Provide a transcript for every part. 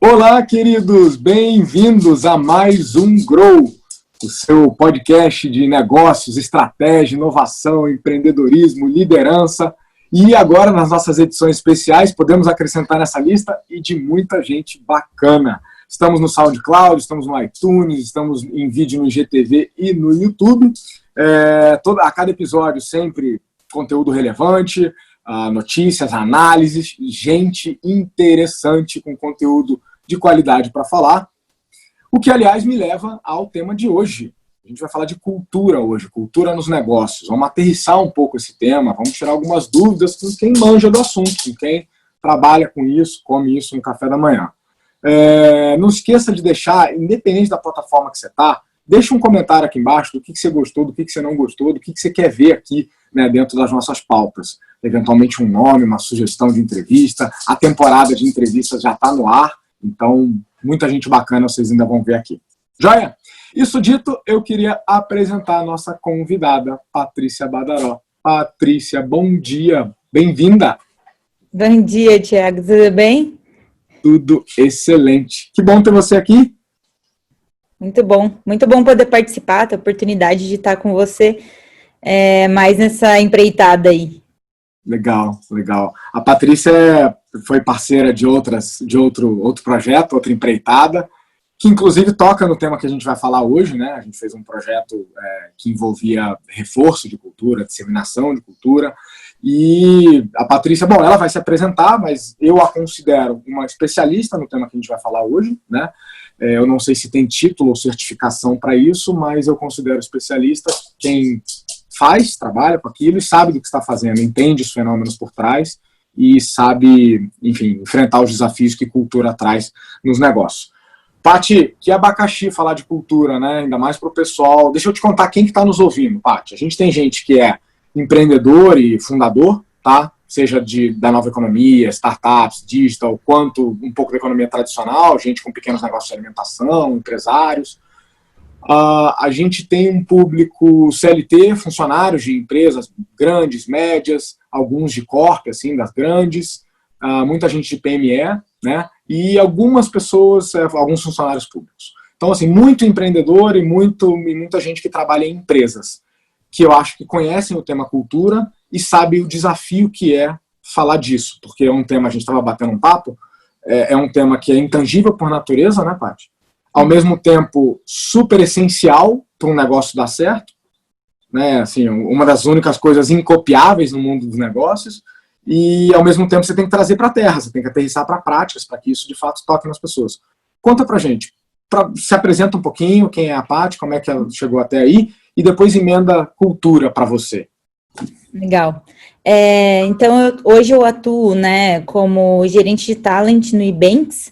Olá, queridos, bem-vindos a mais um Grow, o seu podcast de negócios, estratégia, inovação, empreendedorismo, liderança. E agora, nas nossas edições especiais, podemos acrescentar nessa lista e de muita gente bacana. Estamos no SoundCloud, estamos no iTunes, estamos em vídeo no IGTV e no YouTube. A cada episódio sempre conteúdo relevante, notícias, análises, gente interessante com conteúdo de qualidade para falar, o que, aliás, me leva ao tema de hoje. A gente vai falar de cultura hoje, cultura nos negócios. Vamos aterrissar um pouco esse tema, vamos tirar algumas dúvidas com quem manja do assunto, com quem trabalha com isso, come isso no café da manhã. Não esqueça de deixar, independente da plataforma que você está, deixa um comentário aqui embaixo do que você gostou, do que você não gostou, do que você quer ver aqui, né, dentro das nossas pautas. Eventualmente um nome, uma sugestão de entrevista. A temporada de entrevistas já está no ar. Então, muita gente bacana vocês ainda vão ver aqui. Joia? Isso dito, eu queria apresentar a nossa convidada, Patrícia Badaró. Patrícia, bom dia. Bem-vinda. Bom dia, Thiago. Tudo bem? Tudo excelente. Que bom ter você aqui. Muito bom poder participar, ter a oportunidade de estar com você mais nessa empreitada aí. Legal. A Patrícia foi parceira de outro projeto, outra empreitada, que inclusive toca no tema que a gente vai falar hoje, né? A gente fez um projeto que envolvia reforço de cultura, disseminação de cultura, e a Patrícia, ela vai se apresentar, mas eu a considero uma especialista no tema que a gente vai falar hoje, né? Eu não sei se tem título ou certificação para isso, mas eu considero especialista quem trabalha com aquilo e sabe do que está fazendo, entende os fenômenos por trás e sabe, enfim, enfrentar os desafios que cultura traz nos negócios. Pati, que abacaxi falar de cultura, né? Ainda mais para o pessoal. Deixa eu te contar quem que está nos ouvindo, Pati. A gente tem gente que é empreendedor e fundador, tá? Seja da nova economia, startups, digital, quanto um pouco da economia tradicional, gente com pequenos negócios de alimentação, empresários. A gente tem um público CLT, funcionários de empresas grandes, médias, alguns de corp, assim, das grandes, muita gente de PME, né? E algumas pessoas, alguns funcionários públicos. Então, assim, muito empreendedor e muita gente que trabalha em empresas, que eu acho que conhecem o tema cultura e sabem o desafio que é falar disso, porque é um tema, a gente estava batendo um papo, é um tema que é intangível por natureza, né, Paty? Ao mesmo tempo super essencial para um negócio dar certo, né? Assim, uma das únicas coisas incopiáveis no mundo dos negócios, e ao mesmo tempo você tem que trazer para a terra, você tem que aterrissar para práticas, para que isso de fato toque nas pessoas. Conta pra gente, se apresenta um pouquinho, quem é a Paty, como é que ela chegou até aí, e depois emenda cultura para você. Legal. Então, hoje eu atuo, né, como gerente de talent no Ebanks.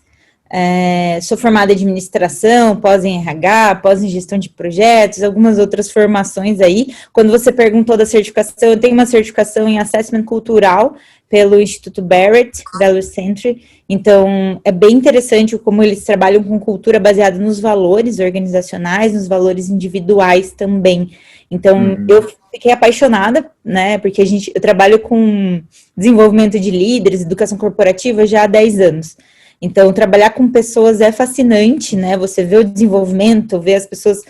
Sou formada em administração, pós em RH, pós em gestão de projetos, algumas outras formações aí. Quando você perguntou da certificação, eu tenho uma certificação em Assessment Cultural pelo Instituto Barrett, Value Century. Então, é bem interessante como eles trabalham com cultura baseada nos valores organizacionais, nos valores individuais também. Então, eu fiquei apaixonada, né, porque eu trabalho com desenvolvimento de líderes, educação corporativa já há 10 anos. Então, trabalhar com pessoas é fascinante, né? Você vê o desenvolvimento, vê as pessoas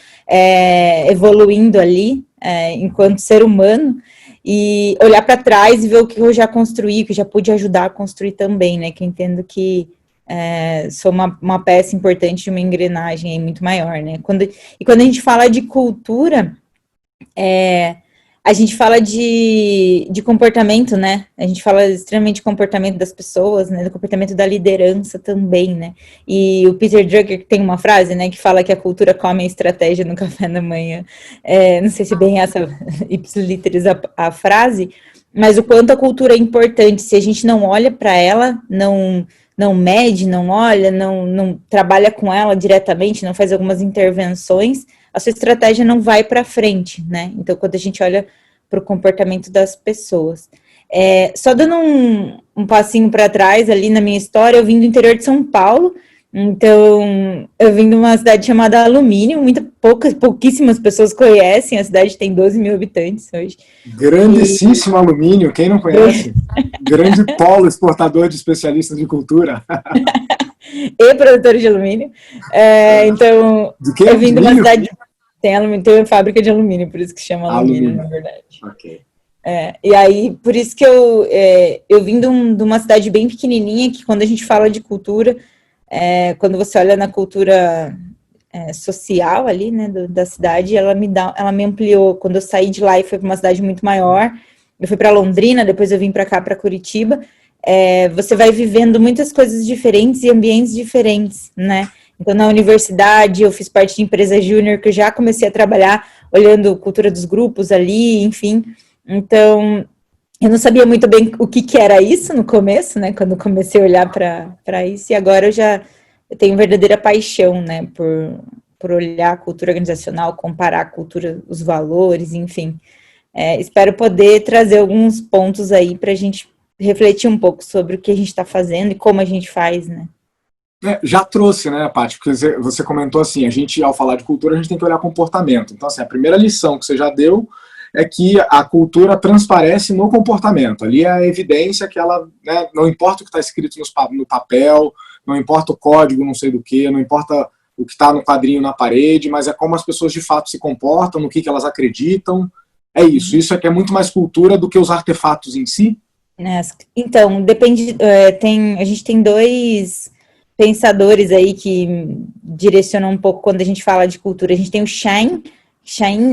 evoluindo ali, enquanto ser humano, e olhar para trás e ver o que eu já construí, que eu já pude ajudar a construir também, né? Que eu entendo que sou uma peça importante de uma engrenagem aí muito maior, né? Quando a gente fala de cultura, a gente fala de comportamento, né? A gente fala extremamente de comportamento das pessoas, né? Do comportamento da liderança também, né? E o Peter Drucker tem uma frase, né? Que fala que a cultura come a estratégia no café da manhã. Não sei se bem essa ipsiliteris a frase, mas o quanto a cultura é importante. Se a gente não olha para ela, não mede, não olha, não trabalha com ela diretamente, não faz algumas intervenções, a sua estratégia não vai para frente, né? Então, quando a gente olha para o comportamento das pessoas. Só dando um passinho para trás ali na minha história, eu vim do interior de São Paulo, Então, eu vim de uma cidade chamada Alumínio, pouquíssimas pessoas conhecem, a cidade tem 12 mil habitantes hoje. E Grandíssimo Alumínio, quem não conhece? Grande polo exportador de especialistas de cultura. e produtor de alumínio. Então, De quê? eu vim De de uma milho? cidade tem alumínio, tem uma fábrica de alumínio, por isso que chama alumínio, Alumínio. na verdade. Ok. E aí, por isso que eu vim de uma cidade bem pequenininha, que quando a gente fala de cultura, quando você olha na cultura social ali, né, da cidade, ela me ampliou. Quando eu saí de lá e fui para uma cidade muito maior, eu fui para Londrina, depois eu vim para cá, para Curitiba, você vai vivendo muitas coisas diferentes e ambientes diferentes, né? Então, na universidade, eu fiz parte de empresa júnior, que eu já comecei a trabalhar olhando cultura dos grupos ali, enfim. Então, eu não sabia muito bem o que era isso no começo, né? Quando comecei a olhar para isso, e agora eu tenho verdadeira paixão, né? Por olhar a cultura organizacional, comparar a cultura, os valores, enfim. Espero poder trazer alguns pontos aí para a gente refletir um pouco sobre o que a gente está fazendo e como a gente faz, né? Já trouxe, né, Paty? Porque você comentou assim, a gente, ao falar de cultura, a gente tem que olhar comportamento. Então, assim, a primeira lição que você já deu é que a cultura transparece no comportamento. Ali é a evidência que ela, né, não importa o que está escrito no papel, não importa o código, não sei do que, não importa o que está no quadrinho na parede, mas é como as pessoas de fato se comportam, no que elas acreditam. É isso. Isso é que é muito mais cultura do que os artefatos em si. Então, depende. A gente tem dois pensadores aí que direcionam um pouco quando a gente fala de cultura. A gente tem o Schein,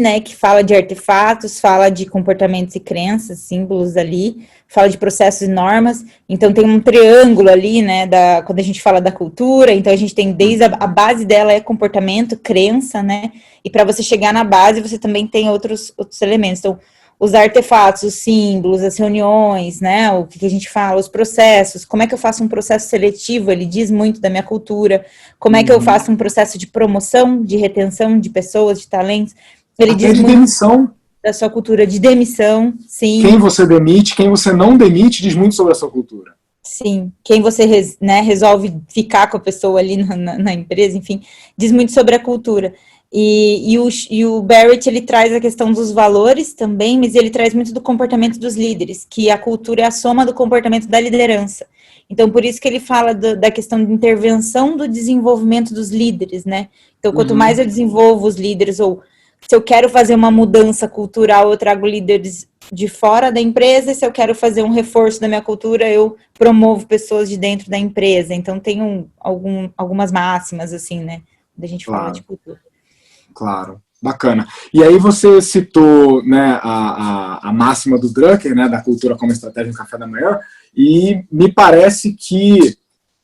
né, que fala de artefatos, fala de comportamentos e crenças, símbolos ali, fala de processos e normas. Então tem um triângulo ali, né, quando a gente fala da cultura. Então a gente tem desde a base dela é comportamento, crença, né, e para você chegar na base você também tem outros elementos. Então os artefatos, os símbolos, as reuniões, né, o que a gente fala, os processos, como é que eu faço um processo seletivo, ele diz muito da minha cultura, como é que eu faço um processo de promoção, de retenção de pessoas, de talentos, ele Até diz de muito demissão. da sua cultura, de demissão, sim. Quem você demite, quem você não demite, diz muito sobre a sua cultura. Sim, quem você resolve ficar com a pessoa ali na empresa, enfim, diz muito sobre a cultura. E o Barrett, ele traz a questão dos valores também, mas ele traz muito do comportamento dos líderes, que a cultura é a soma do comportamento da liderança. Então, por isso que ele fala da questão de intervenção do desenvolvimento dos líderes, né? Então, quanto mais eu desenvolvo os líderes, ou se eu quero fazer uma mudança cultural, eu trago líderes de fora da empresa, e se eu quero fazer um reforço da minha cultura, eu promovo pessoas de dentro da empresa. Então, tem algumas máximas, assim, né? Da gente falar de cultura. Claro, bacana. E aí você citou, né, a máxima do Drucker, né, da cultura como estratégia no café da manhã, e me parece que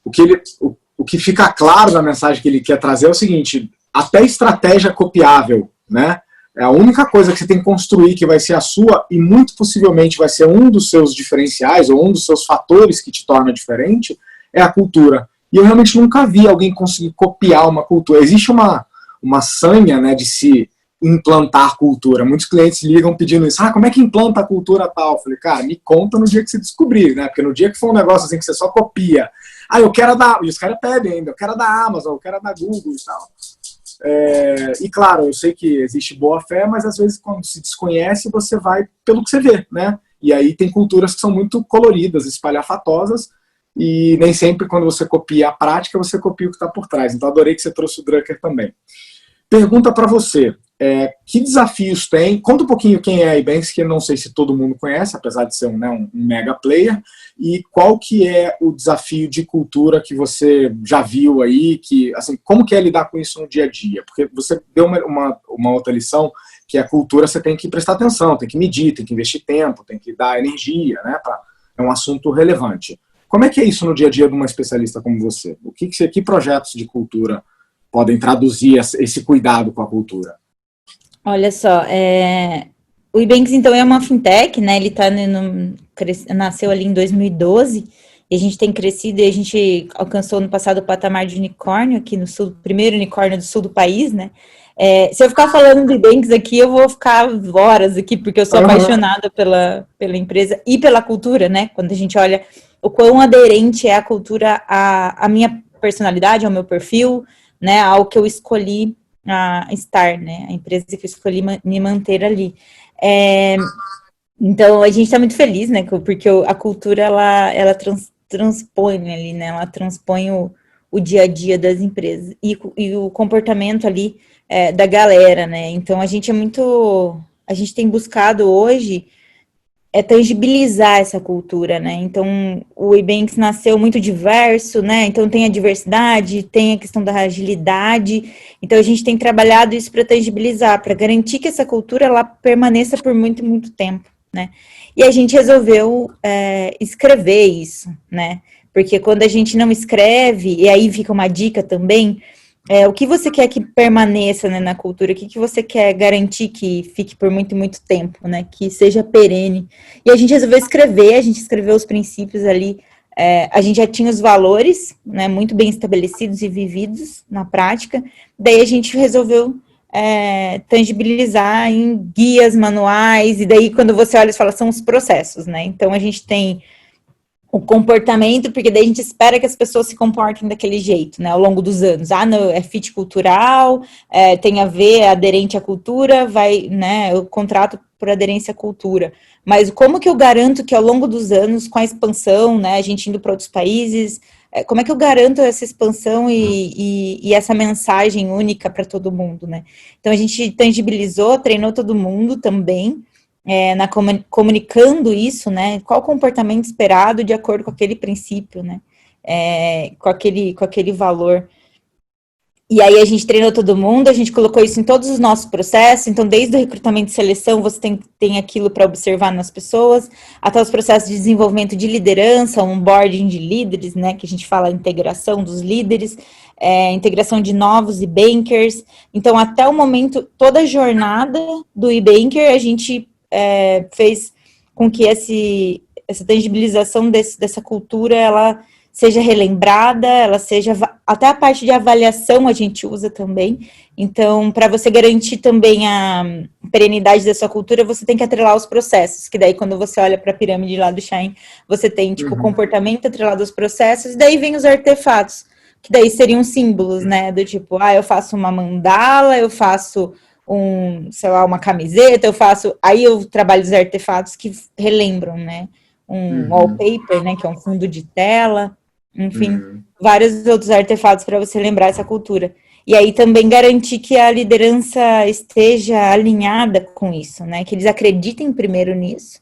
o que fica claro na mensagem que ele quer trazer é o seguinte: até estratégia copiável, né? É a única coisa que você tem que construir que vai ser a sua e muito possivelmente vai ser um dos seus diferenciais ou um dos seus fatores que te torna diferente, é a cultura. E eu realmente nunca vi alguém conseguir copiar uma cultura. Existe uma sanha, né, de se implantar cultura. Muitos clientes ligam pedindo isso. Como é que implanta a cultura tal? Eu falei, cara, me conta no dia que você descobrir, né? Porque no dia que for um negócio assim que você só copia, eu quero a da... E os caras pedem ainda, eu quero a da Amazon, eu quero a da Google e tal. E claro, eu sei que existe boa fé, mas às vezes quando se desconhece, você vai pelo que você vê, né? E aí tem culturas que são muito coloridas, espalhafatosas, e nem sempre quando você copia a prática, você copia o que está por trás. Então adorei que você trouxe o Drucker também. Pergunta para você, que desafios tem? Conta um pouquinho quem é a Ebanks, que eu não sei se todo mundo conhece, apesar de ser um mega player, e qual que é o desafio de cultura que você já viu aí, que, assim, como que é lidar com isso no dia a dia? Porque você deu uma outra lição, que a cultura você tem que prestar atenção, tem que medir, tem que investir tempo, tem que dar energia, né? É um assunto relevante. Como é que é isso no dia a dia de uma especialista como você? Que projetos de cultura podem traduzir esse cuidado com a cultura? Olha só, o Ebanks, então, é uma fintech, né? Ele nasceu ali em 2012, e a gente tem crescido, e a gente alcançou no passado o patamar de unicórnio aqui no sul, primeiro unicórnio do sul do país, né? Se eu ficar falando do Ebanks aqui, eu vou ficar horas aqui, porque eu sou apaixonada pela empresa e pela cultura, né? Quando a gente olha o quão aderente é a cultura à minha personalidade, ao meu perfil, né, ao que eu escolhi estar, né, a empresa que eu escolhi me manter ali. Então, a gente está muito feliz, né, porque a cultura, ela transpõe ali, né, ela transpõe o dia a dia das empresas e o comportamento ali da galera, né, então a gente tem buscado hoje tangibilizar essa cultura, né? Então, o Ebanks nasceu muito diverso, né? Então, tem a diversidade, tem a questão da agilidade. Então, a gente tem trabalhado isso para tangibilizar, para garantir que essa cultura ela permaneça por muito, muito tempo, né? E a gente resolveu escrever isso, né? Porque quando a gente não escreve, e aí fica uma dica também, o que você quer que permaneça, né, na cultura? O que você quer garantir que fique por muito, muito tempo, né? Que seja perene. E a gente resolveu escrever, a gente escreveu os princípios ali. A gente já tinha os valores, né, muito bem estabelecidos e vividos na prática. Daí a gente resolveu tangibilizar em guias, manuais. E daí quando você olha e fala, são os processos, né? Então a gente tem o comportamento, porque daí a gente espera que as pessoas se comportem daquele jeito, né, ao longo dos anos. Não, é fit cultural, tem a ver, é aderente à cultura, né, eu contrato por aderência à cultura. Mas como que eu garanto que ao longo dos anos, com a expansão, né, a gente indo para outros países, como é que eu garanto essa expansão e essa mensagem única para todo mundo, né? Então a gente tangibilizou, treinou todo mundo também, comunicando isso, né? Qual o comportamento esperado de acordo com aquele princípio, né? Com aquele valor. E aí a gente treinou todo mundo, a gente colocou isso em todos os nossos processos, então desde o recrutamento e seleção você tem aquilo para observar nas pessoas, até os processos de desenvolvimento de liderança, onboarding de líderes, né, que a gente fala integração dos líderes, integração de novos e-bankers, então até o momento, toda a jornada do e-banker a gente fez com que essa tangibilização dessa cultura, ela seja relembrada, ela seja, até a parte de avaliação a gente usa também, então, para você garantir também a perenidade da sua cultura, você tem que atrelar os processos, que daí quando você olha para a pirâmide lá do Shine, você tem, tipo, o comportamento atrelado aos processos, e daí vem os artefatos, que daí seriam símbolos, né, do tipo, eu faço uma mandala, eu faço sei lá, uma camiseta, aí eu trabalho os artefatos que relembram, né, wallpaper, né, que é um fundo de tela, enfim, vários outros artefatos para você lembrar essa cultura. E aí também garantir que a liderança esteja alinhada com isso, né, que eles acreditem primeiro nisso,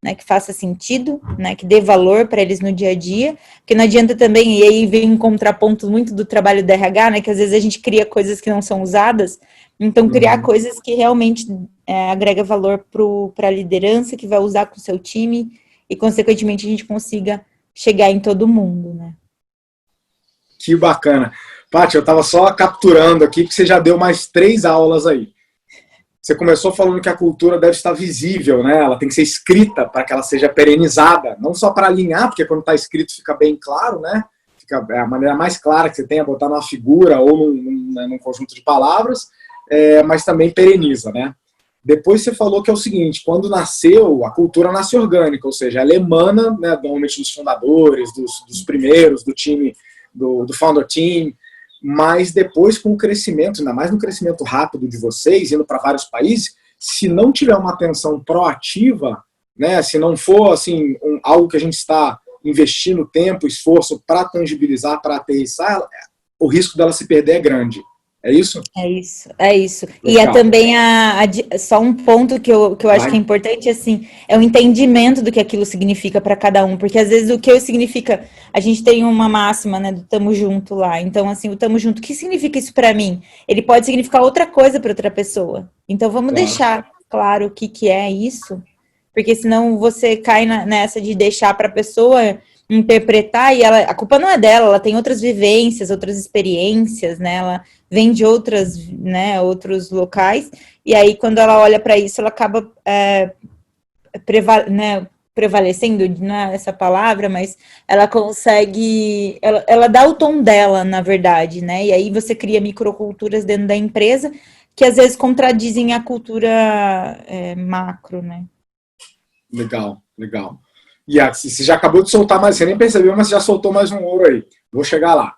né, que faça sentido, né, que dê valor para eles no dia a dia, porque não adianta também, e aí vem um contraponto muito do trabalho da RH, né, que às vezes a gente cria coisas que não são usadas, então criar coisas que realmente agrega valor para a liderança, que vai usar com o seu time, e consequentemente a gente consiga chegar em todo mundo, né. Que bacana. Paty, eu estava só capturando aqui, porque você já deu mais 3 aulas aí. Você começou falando que a cultura deve estar visível, né? Ela tem que ser escrita para que ela seja perenizada, não só para alinhar, porque quando está escrito fica bem claro, né? É a maneira mais clara que você tem é botar numa figura ou num conjunto de palavras, mas também pereniza, né? Depois você falou que é o seguinte, quando nasceu, a cultura nasce orgânica, ou seja, ela emana, né, normalmente dos fundadores, dos primeiros, do time, do founder team, mas depois com o crescimento, ainda mais no crescimento rápido de vocês, indo para vários países, se não tiver uma atenção proativa, né, se não for assim, algo que a gente está investindo tempo, esforço para tangibilizar, para aterrissar, o risco dela se perder é grande. É isso? É isso. Legal. E também só um ponto que eu acho que é importante, assim, é o entendimento do que aquilo significa para cada um, porque às vezes o que significa, a gente tem uma máxima, né, do tamo junto lá, então assim, o tamo junto, o que significa isso para mim? Ele pode significar outra coisa para outra pessoa, então vamos deixar claro o que é isso, porque senão você cai nessa de deixar para a pessoa interpretar, e a culpa não é dela, ela tem outras vivências, outras experiências, né, ela vem de outros locais, e aí quando ela olha para isso, ela acaba prevalecendo, não é essa palavra, mas ela consegue, ela dá o tom dela, na verdade, né, e aí você cria microculturas dentro da empresa, que às vezes contradizem a cultura macro, né. Legal. E você já acabou de soltar mais, você nem percebeu, mas você já soltou mais um ouro aí. Vou chegar lá.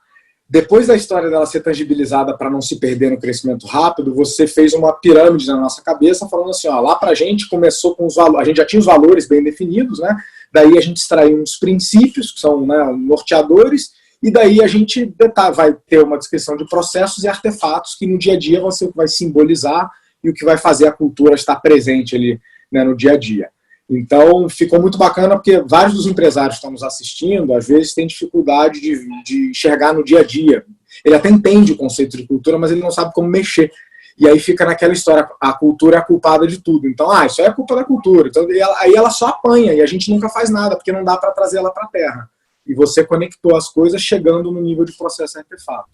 Depois da história dela ser tangibilizada para não se perder no crescimento rápido, você fez uma pirâmide na nossa cabeça falando assim, ó, lá para a gente começou com os valores, a gente já tinha os valores bem definidos, né? Daí a gente extraiu uns princípios, que são, né, norteadores, e daí a gente vai ter uma descrição de processos e artefatos que no dia a dia você vai simbolizar e o que vai fazer a cultura estar presente ali, né, no dia a dia. Então, ficou muito bacana, porque vários dos empresários que estão nos assistindo, às vezes, têm dificuldade de enxergar no dia a dia. Ele até entende o conceito de cultura, mas ele não sabe como mexer. E aí fica naquela história, a cultura é a culpada de tudo. Então, isso aí é culpa da cultura. Então, aí ela só apanha, e a gente nunca faz nada, porque não dá para trazer ela para a Terra. E você conectou as coisas chegando no nível de processo artefato.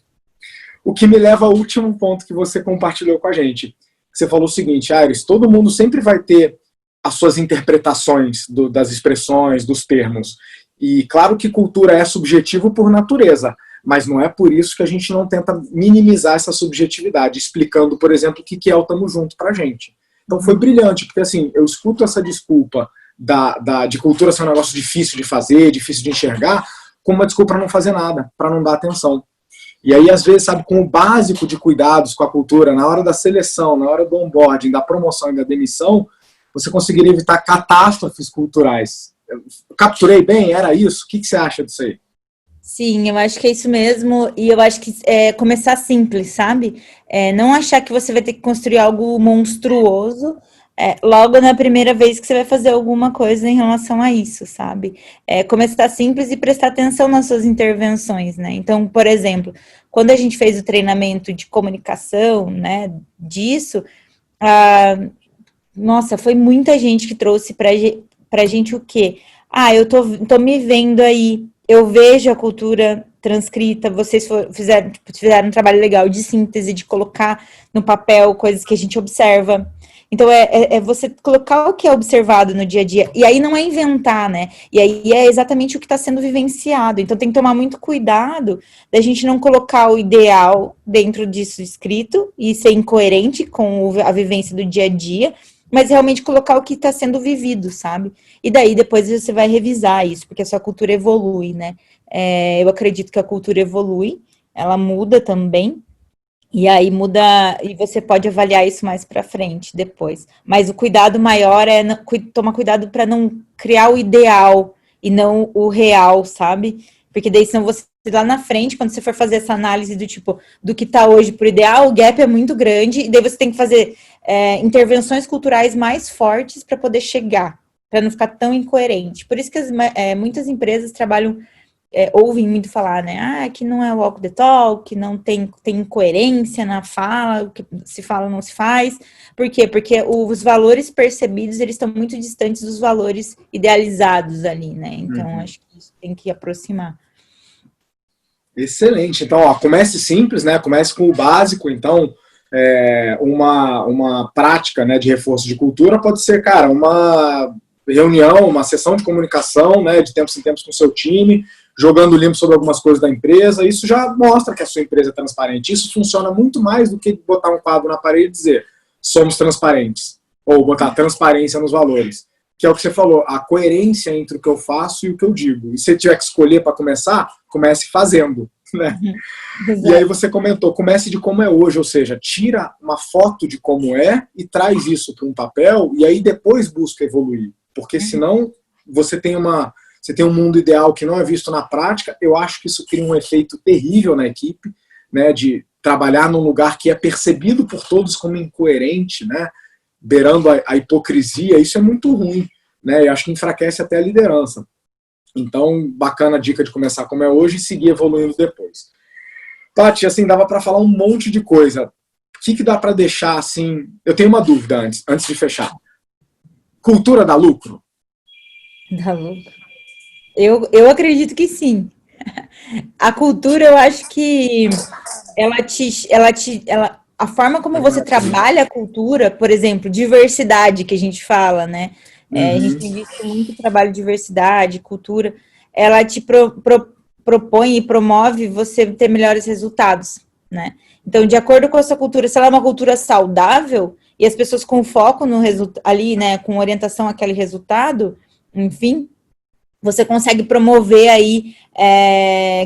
O que me leva ao último ponto que você compartilhou com a gente. Você falou o seguinte, Aires, todo mundo sempre vai ter as suas interpretações das expressões, dos termos. E claro que cultura é subjetivo por natureza, mas não é por isso que a gente não tenta minimizar essa subjetividade, explicando, por exemplo, o que é o Tamo Junto pra gente. Então foi brilhante, porque assim, eu escuto essa desculpa de cultura ser um negócio difícil de fazer, difícil de enxergar, como uma desculpa para não fazer nada, para não dar atenção. E aí, às vezes, sabe, com o básico de cuidados com a cultura, na hora da seleção, na hora do onboarding, da promoção e da demissão, você conseguiria evitar catástrofes culturais. Eu capturei bem? Era isso? O que você acha disso aí? Sim, eu acho que é isso mesmo, e eu acho que é começar simples, sabe? Não achar que você vai ter que construir algo monstruoso logo na primeira vez que você vai fazer alguma coisa em relação a isso, sabe? Começar simples e prestar atenção nas suas intervenções, né? Então, por exemplo, quando a gente fez o treinamento de comunicação, né, disso, nossa, foi muita gente que trouxe pra gente o quê? Eu tô me vendo aí, eu vejo a cultura transcrita, vocês fizeram um trabalho legal de síntese, de colocar no papel coisas que a gente observa. Então, você colocar o que é observado no dia a dia. E aí não é inventar, né? E aí é exatamente o que está sendo vivenciado. Então, tem que tomar muito cuidado da gente não colocar o ideal dentro disso escrito e ser incoerente com a vivência do dia a dia, mas realmente colocar o que está sendo vivido, sabe? E daí depois você vai revisar isso, porque a sua cultura evolui, né? Eu acredito que a cultura evolui, ela muda também, e aí muda, e você pode avaliar isso mais para frente, depois. Mas o cuidado maior é tomar cuidado para não criar o ideal e não o real, sabe? Porque daí senão você lá na frente, quando você for fazer essa análise do tipo, do que está hoje pro ideal, o gap é muito grande, e daí você tem que fazer intervenções culturais mais fortes para poder chegar, para não ficar tão incoerente. Por isso que muitas empresas trabalham, ouvem muito falar, né? Que não é walk the talk, que não tem incoerência na fala, o que se fala não se faz. Por quê? Porque os valores percebidos, eles estão muito distantes dos valores idealizados ali, né? Então, acho que isso tem que aproximar. Excelente. Então, comece simples, né? Comece com o básico. Então, uma prática, né, de reforço de cultura pode ser, cara, uma reunião, uma sessão de comunicação, né, de tempos em tempos com o seu time, jogando limpo sobre algumas coisas da empresa. Isso já mostra que a sua empresa é transparente. Isso funciona muito mais do que botar um quadro na parede e dizer somos transparentes, ou botar transparência nos valores, que é o que você falou, a coerência entre o que eu faço e o que eu digo. E se você tiver que escolher para começar, comece fazendo, né? E aí você comentou, comece de como é hoje, ou seja, tira uma foto de como é e traz isso para um papel, e aí depois busca evoluir, porque senão você tem um mundo ideal que não é visto na prática. Eu acho que isso cria um efeito terrível na equipe, né, de trabalhar num lugar que é percebido por todos como incoerente, né, beirando a hipocrisia. Isso é muito ruim, né, eu acho que enfraquece até a liderança. Então, bacana a dica de começar como é hoje e seguir evoluindo depois. Paty, assim, dava para falar um monte de coisa. O que dá para deixar, assim... Eu tenho uma dúvida antes de fechar. Cultura dá lucro? Dá lucro. Eu acredito que sim. A cultura, eu acho que a forma como você trabalha a cultura, por exemplo, diversidade que a gente fala, né? A gente tem visto muito trabalho de diversidade, cultura, ela te propõe e promove você ter melhores resultados, né? Então, de acordo com a sua cultura, se ela é uma cultura saudável e as pessoas com foco no resultado ali, né, com orientação àquele resultado, enfim, você consegue promover aí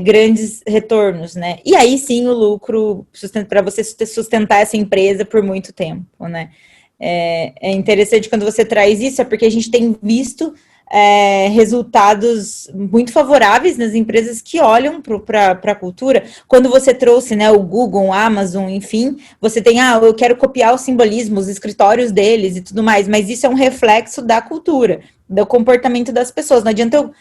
grandes retornos, né? E aí sim o lucro para você sustentar essa empresa por muito tempo, né? É interessante quando você traz isso, é porque a gente tem visto resultados muito favoráveis nas empresas que olham para a cultura. Quando você trouxe, né, o Google, o Amazon, enfim, você tem, eu quero copiar o simbolismo, os escritórios deles e tudo mais, mas isso é um reflexo da cultura, do comportamento das pessoas. Não adianta eu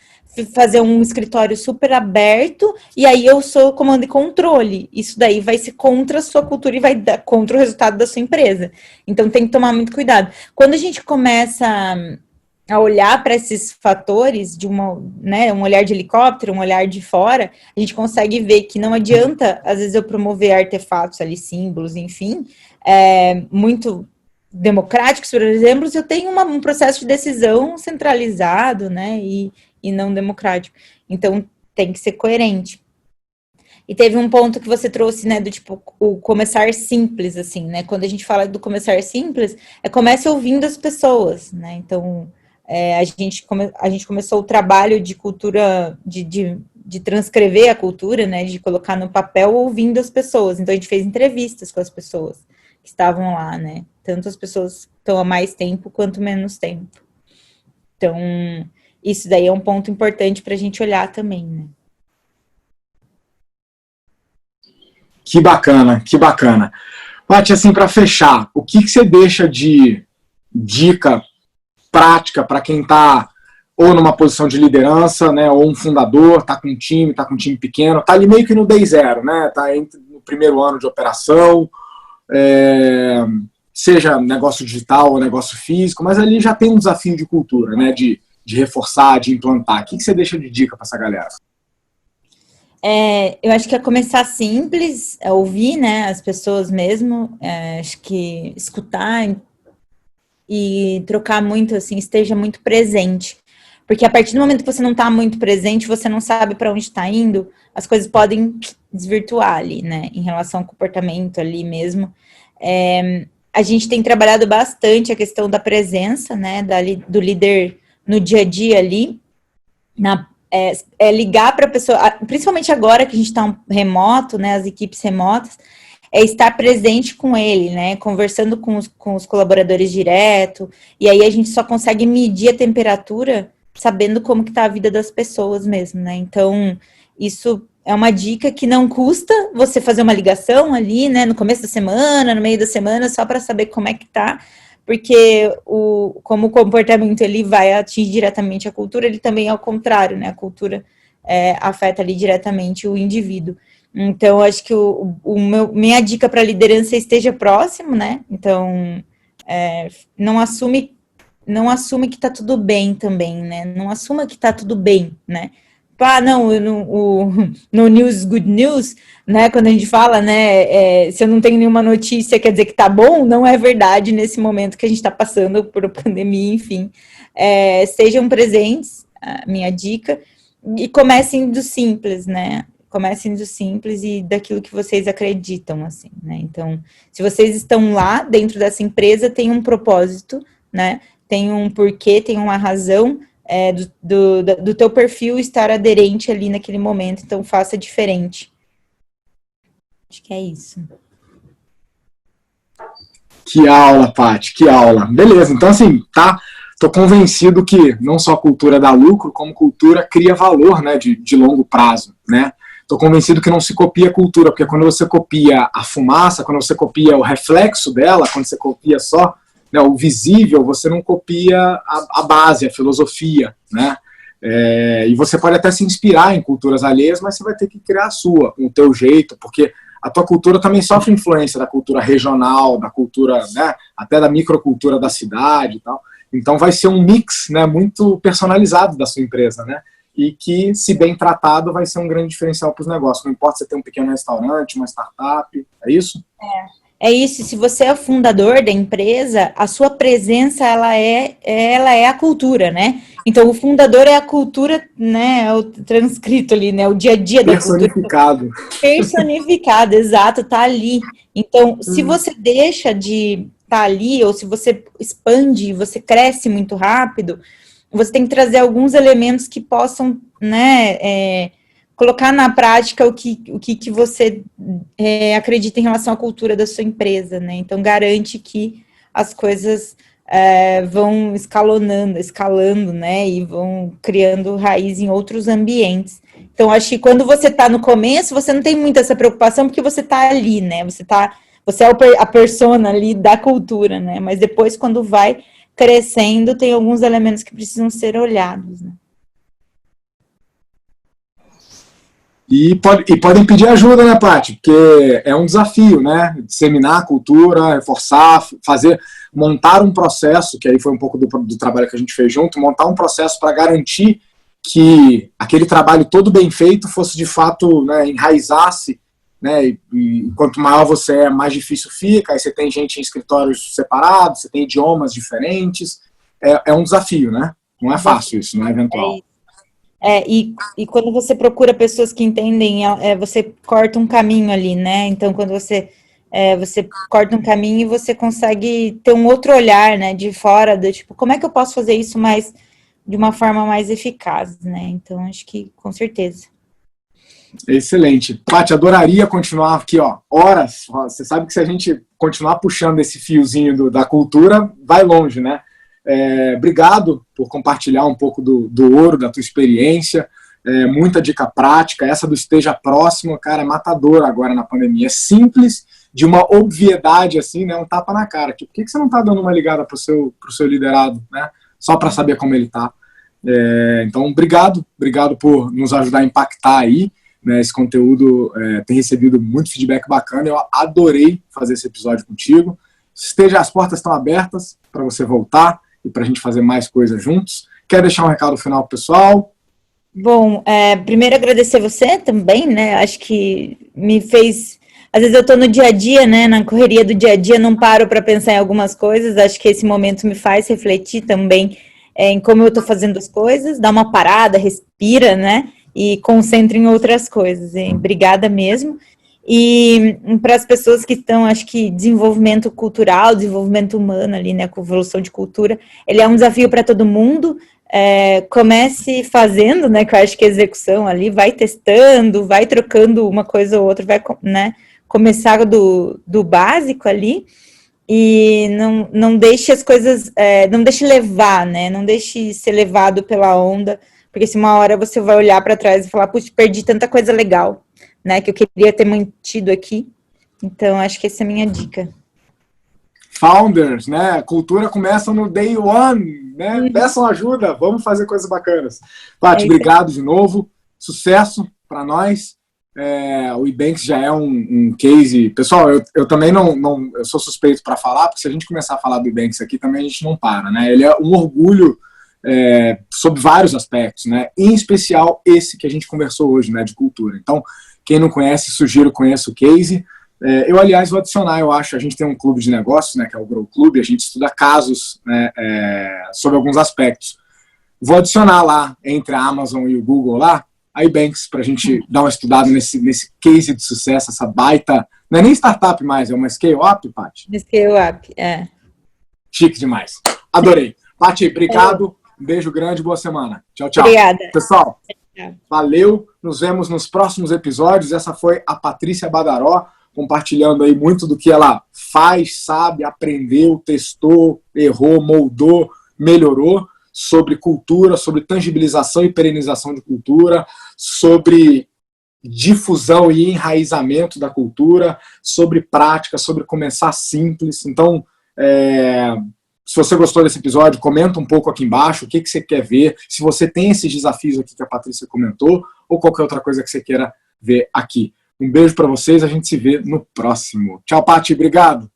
fazer um escritório super aberto e aí eu sou comando e controle. Isso daí vai ser contra a sua cultura e vai dar contra o resultado da sua empresa. Então tem que tomar muito cuidado. Quando a gente começa a olhar para esses fatores de um olhar de helicóptero, um olhar de fora, a gente consegue ver que não adianta, às vezes, eu promover artefatos ali, símbolos, enfim, muito democráticos, por exemplo, se eu tenho um processo de decisão centralizado, né, e não democrático. Então, tem que ser coerente. E teve um ponto que você trouxe, né, do tipo, o começar simples, assim, né, quando a gente fala do começar simples, comece ouvindo as pessoas, né, então, a gente começou o trabalho de cultura, de transcrever a cultura, né, de colocar no papel ouvindo as pessoas, então a gente fez entrevistas com as pessoas que estavam lá, né, tanto as pessoas que estão há mais tempo quanto menos tempo. Então, isso daí é um ponto importante para a gente olhar também, né. Que bacana, que bacana. Paty, assim, para fechar, o que você deixa de dica prática para quem está ou numa posição de liderança, né, ou um fundador, está com um time pequeno, está ali meio que no day zero, né, está no primeiro ano de operação, seja negócio digital ou negócio físico, mas ali já tem um desafio de cultura, né, de reforçar, de implantar. O que você deixa de dica para essa galera? Eu acho que é começar simples, ouvir, né, as pessoas mesmo, acho que escutar e trocar muito, assim, esteja muito presente. Porque a partir do momento que você não está muito presente, você não sabe para onde está indo, as coisas podem desvirtuar ali, né, em relação ao comportamento ali mesmo. A gente tem trabalhado bastante a questão da presença, né, do líder no dia a dia ali, ligar para a pessoa, principalmente agora que a gente está remoto, né, as equipes remotas, estar presente com ele, né, conversando com os colaboradores direto, e aí a gente só consegue medir a temperatura sabendo como que está a vida das pessoas mesmo, né, então isso é uma dica que não custa você fazer uma ligação ali, né, no começo da semana, no meio da semana, só para saber como é que tá, porque como o comportamento ele vai atingir diretamente a cultura, ele também é ao contrário, né? A cultura afeta ali diretamente o indivíduo. Então, acho que minha dica para a liderança esteja próximo, né? Então, não assume que tá tudo bem também, né? Não assuma que tá tudo bem, né? Não, no news, good news, né, quando a gente fala, né, se eu não tenho nenhuma notícia, quer dizer que tá bom, não é verdade nesse momento que a gente está passando por pandemia, enfim. Sejam presentes, a minha dica, e comecem do simples, né, comecem do simples e daquilo que vocês acreditam, assim, né, então, se vocês estão lá dentro dessa empresa, tem um propósito, né, tem um porquê, tem uma razão, do teu perfil estar aderente ali naquele momento, então faça diferente. Acho que é isso. Que aula, Paty, que aula. Beleza, então assim, tá, tô convencido que não só cultura dá lucro, como cultura cria valor, né, de longo prazo, né. Tô convencido que não se copia a cultura, porque quando você copia a fumaça, quando você copia o reflexo dela, quando você copia só, né, o visível, você não copia a base, a filosofia, né? E você pode até se inspirar em culturas alheias, mas você vai ter que criar a sua, com o teu jeito, porque a tua cultura também sofre influência da cultura regional, da cultura, né, até da microcultura da cidade e tal. Então vai ser um mix, né, muito personalizado da sua empresa, né? E que, se bem tratado, vai ser um grande diferencial para os negócios. Não importa se você tem um pequeno restaurante, uma startup, é isso? É isso, se você é o fundador da empresa, a sua presença, ela é a cultura, né? Então, o fundador é a cultura, né? É o transcrito ali, né? O dia a dia da cultura. Personificado. Personificado, exato, tá ali. Então, se você deixa de estar ali, ou se você expande, você cresce muito rápido, você tem que trazer alguns elementos que possam, né, colocar na prática o que você acredita em relação à cultura da sua empresa, né? Então, garante que as coisas vão escalando, né? E vão criando raiz em outros ambientes. Então, acho que quando você está no começo, você não tem muito essa preocupação, porque você está ali, né? Você é a persona ali da cultura, né? Mas depois, quando vai crescendo, tem alguns elementos que precisam ser olhados, né? E podem pedir ajuda, né, Paty? Porque é um desafio, né? Disseminar a cultura, reforçar, montar um processo, que aí foi um pouco do trabalho que a gente fez junto, montar um processo para garantir que aquele trabalho todo bem feito fosse de fato, né, enraizasse, né? E quanto maior você é, mais difícil fica. Aí você tem gente em escritórios separados, você tem idiomas diferentes. É um desafio, né? Não é fácil isso, não é eventual. E quando você procura pessoas que entendem, você corta um caminho ali, né? Então, quando você corta um caminho e você consegue ter um outro olhar, né? De fora, tipo, como é que eu posso fazer isso de uma forma mais eficaz, né? Então, acho que, com certeza. Excelente. Paty, adoraria continuar aqui, ó, horas. Você sabe que se a gente continuar puxando esse fiozinho da cultura, vai longe, né? Obrigado por compartilhar um pouco do ouro, da tua experiência, muita dica prática, essa do esteja próximo, cara, é matadora agora na pandemia, é simples, de uma obviedade assim, né, um tapa na cara, por que você não tá dando uma ligada pro seu liderado, né, só para saber como ele tá? Então, obrigado por nos ajudar a impactar aí, né, esse conteúdo tem recebido muito feedback bacana, eu adorei fazer esse episódio contigo, as portas estão abertas para você voltar, e para a gente fazer mais coisas juntos. Quer deixar um recado final pro pessoal? Bom, primeiro agradecer você também, né? Acho que me fez... Às vezes eu estou no dia a dia, né? Na correria do dia a dia, não paro para pensar em algumas coisas. Acho que esse momento me faz refletir também em como eu estou fazendo as coisas. Dá uma parada, respira, né? E concentra em outras coisas. Obrigada mesmo. E para as pessoas que estão, acho que desenvolvimento cultural, desenvolvimento humano ali, né, com evolução de cultura, ele é um desafio para todo mundo. Comece fazendo, né, que eu acho que a execução ali, vai testando, vai trocando uma coisa ou outra, vai, né, começar do básico ali, e não deixe as coisas, não deixe levar, né, não deixe ser levado pela onda, porque se uma hora você vai olhar para trás e falar, puxa, perdi tanta coisa legal, né, que eu queria ter mantido aqui. Então, acho que essa é a minha dica. Founders, né? Cultura começa no day one, né? Peçam ajuda, vamos fazer coisas bacanas. Paty, obrigado de novo. Sucesso para nós. O Ebanks já é um case. Pessoal, eu também eu sou suspeito para falar, porque se a gente começar a falar do Ebanks aqui, também a gente não para, né? Ele é um orgulho sobre vários aspectos, né? Em especial esse que a gente conversou hoje, né? De cultura. Então, quem não conhece, sugiro conheça o case. Eu, aliás, vou adicionar, eu acho, a gente tem um clube de negócios, né, que é o Grow Club, a gente estuda casos, né, sobre alguns aspectos. Vou adicionar lá, entre a Amazon e o Google lá, a Ebanks, para a gente dar uma estudada nesse case de sucesso, essa baita, não é nem startup mais, é uma scale-up, Paty? Scale-up, Chique demais. Adorei. Paty, obrigado, um beijo grande, boa semana. Tchau, tchau. Obrigada. Pessoal, valeu, nos vemos nos próximos episódios. Essa foi a Patrícia Badaró, compartilhando aí muito do que ela faz, sabe, aprendeu, testou, errou, moldou, melhorou, sobre cultura, sobre tangibilização e perenização de cultura, sobre difusão e enraizamento da cultura, sobre prática, sobre começar simples. Então, se você gostou desse episódio, comenta um pouco aqui embaixo o que você quer ver, se você tem esses desafios aqui que a Patrícia comentou, ou qualquer outra coisa que você queira ver aqui. Um beijo para vocês, a gente se vê no próximo. Tchau, Paty, obrigado.